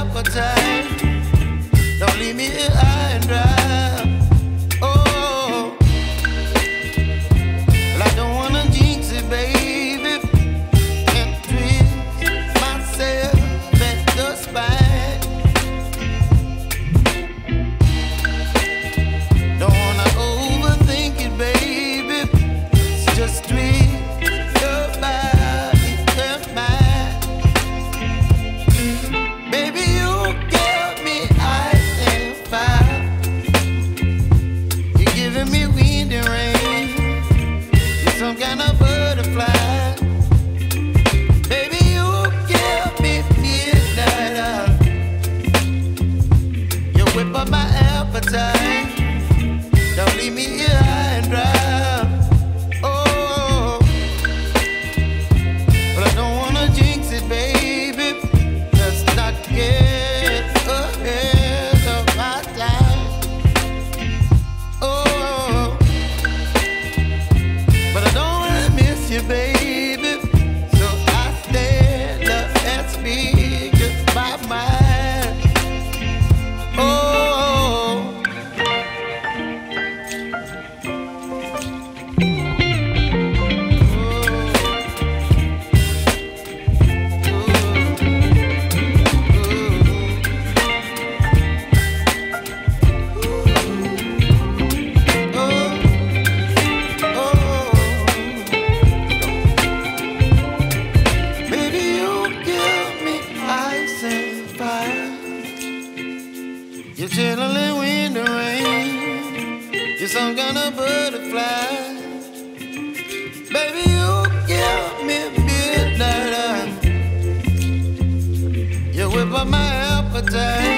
appetite. Don't leave me here high and dry. Oh, well, I don't wanna jinx it, baby, and twist myself at the spine. Don't wanna overthink it, baby. It's just twist your body and mine. Baby, you give me ice and fire. You're giving me wind and rain. You're some kind of butterfly. Baby, you give me midnight. You whip up my appetite. Don't leave me here high and dry. Oh, but I don't wanna jinx it, baby. Let's not get ahead of my time. Oh, but I don't wanna miss you, baby. So I stand up and speak just my mind. Oh. Baby, you give me ice and fire. You're chilling wind and rain. You're some kind of butterfly. Baby, you give me midnight. You whip up my appetite.